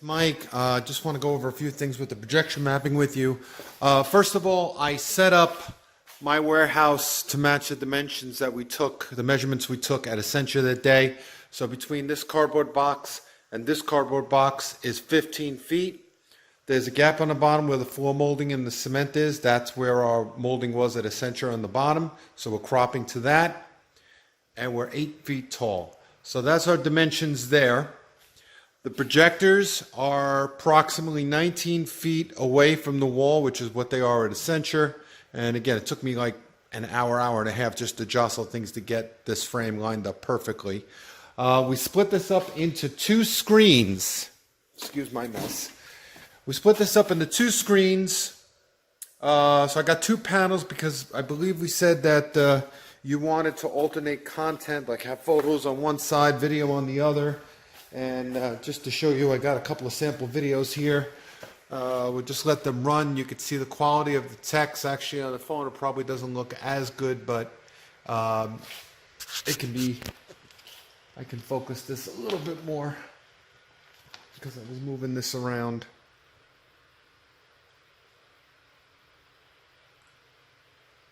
Mike, just want to go over a few things with the projection mapping with you. First of all, I set up my warehouse to match the dimensions that we took, the measurements we took at Essentia that day. So between this cardboard box and this cardboard box is 15 feet. There's a gap on the bottom where the floor molding and the cement is. That's where our molding was at Essentia on the bottom. So we're cropping to that. And we're 8 feet tall. So that's our dimensions there. The projectors are approximately 19 feet away from the wall, which is what they are at Essentia. And again, it took me like an hour and a half just to jostle things to get this frame lined up perfectly. We split this up into two screens. Excuse my mess. We split this up into two screens. So I got two panels because I believe we said that you wanted to alternate content, like have photos on one side, video on the other. And just to show you, I got a couple of sample videos here. We'll just let them run. You can see the quality of the text. Actually, on the phone, it probably doesn't look as good, but it can be. I can focus this a little bit more because I was moving this around.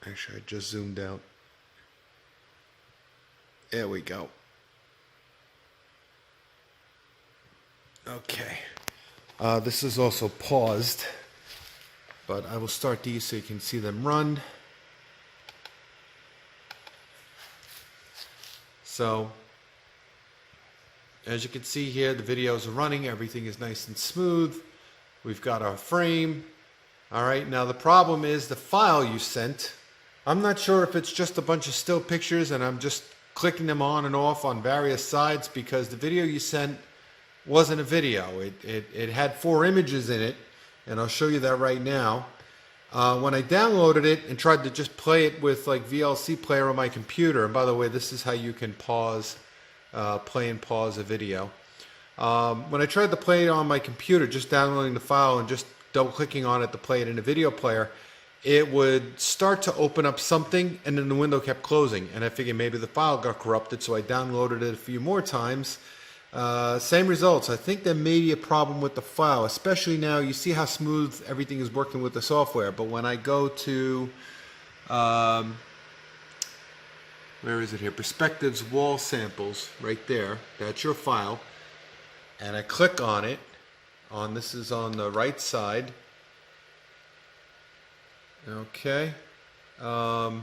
Actually, I just zoomed out. There we go. Okay, this is also paused, but I will start these so you can see them run. So, as you can see here, the videos are running, everything is nice and smooth. We've got our frame. All right, now the problem is the file you sent. I'm not sure if it's just a bunch of still pictures and I'm just clicking them on and off on various sides, because the video you sent wasn't a video. It had 4 images in it, and I'll show you that right now. When I downloaded it and tried to just play it with like VLC player on my computer, and by the way, this is how you can pause, play and pause a video. When I tried to play it on my computer, just downloading the file and just double clicking on it to play it in a video player, it would start to open up something and then the window kept closing, and I figured maybe the file got corrupted, so I downloaded it a few more times. Same results. I think there may be a problem with the file, especially now. You see how smooth everything is working with the software, but when I go to where is it here, Perspectives Wall Samples, right there, that's your file, and I click on it, this is on the right side. Okay, no,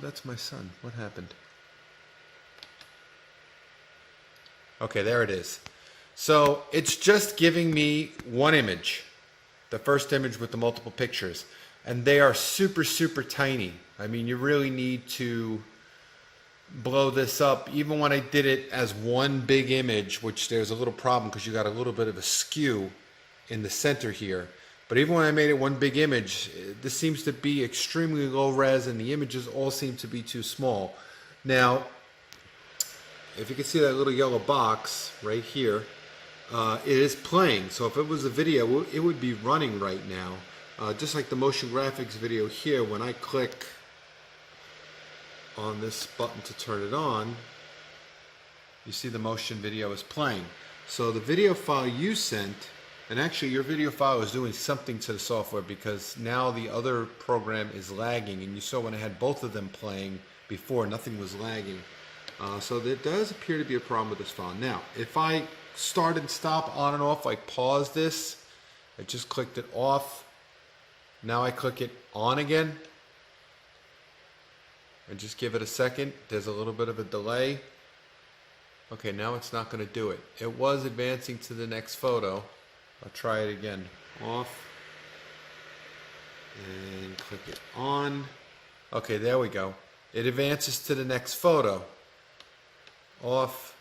that's my son. What happened? Okay, there it is. So it's just giving me one image, the first image with the multiple pictures, and they are super, super tiny. I mean, you really need to blow this up. Even when I did it as one big image, which there's a little problem because you got a little bit of a skew in the center here. But even when I made it one big image, this seems to be extremely low res and the images all seem to be too small. Now, if you can see that little yellow box right here, it is playing. So if it was a video, it would be running right now. Just like the motion graphics video here, when I click on this button to turn it on, you see the motion video is playing. So the video file you sent, and actually your video file is doing something to the software because now the other program is lagging, and you saw when I had both of them playing before, nothing was lagging. So there does appear to be a problem with this file. Now, if I start and stop on and off, like pause this, I just clicked it off. Now I click it on again. And just give it a second. There's a little bit of a delay. Okay, now it's not going to do it. It was advancing to the next photo. I'll try it again. Off. And click it on. Okay, there we go. It advances to the next photo. Off.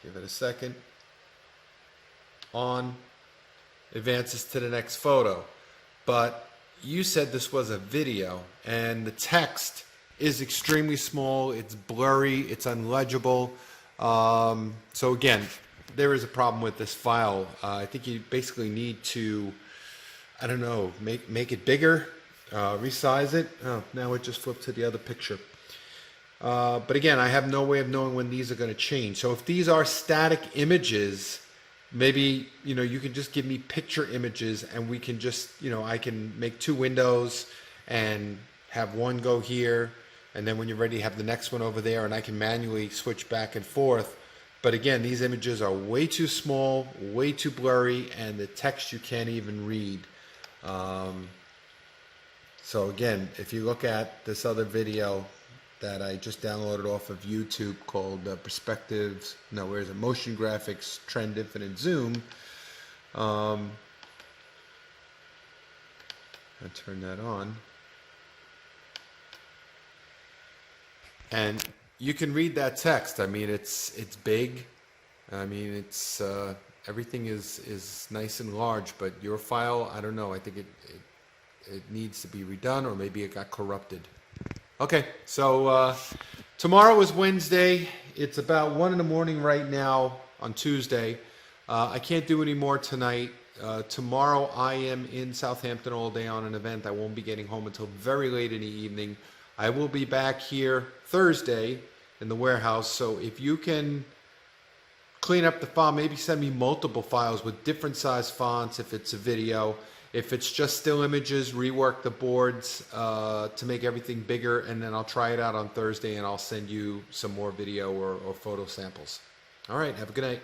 Give it a second. On. Advances to the next photo. But you said this was a video, and the text is extremely small, it's blurry, it's unlegible. So again, there is a problem with this file. I think you basically need to, I don't know, make it bigger, resize it. Oh, now it just flipped to the other picture. But again, I have no way of knowing when these are going to change. So if these are static images, maybe, you can just give me picture images and we can just, I can make 2 windows and have one go here. And then when you're ready, have the next one over there, and I can manually switch back and forth. But again, these images are way too small, way too blurry, and the text you can't even read. So again, if you look at this other video that I just downloaded off of YouTube called Perspectives, no, where is it? Motion Graphics, Trend Infinite Zoom. I turn that on. And you can read that text. I mean, it's big. I mean, it's everything is nice and large, but your file, I don't know. I think it needs to be redone, or maybe it got corrupted. Okay, so tomorrow is Wednesday. It's about 1 in the morning right now on Tuesday. I can't do any more tonight. Tomorrow I am in Southampton all day on an event. I won't be getting home until very late in the evening. I will be back here Thursday in the warehouse, so if you can clean up the file, maybe send me multiple files with different size fonts if it's a video. If it's just still images, rework the boards to make everything bigger, and then I'll try it out on Thursday and I'll send you some more video or photo samples. All right, have a good night.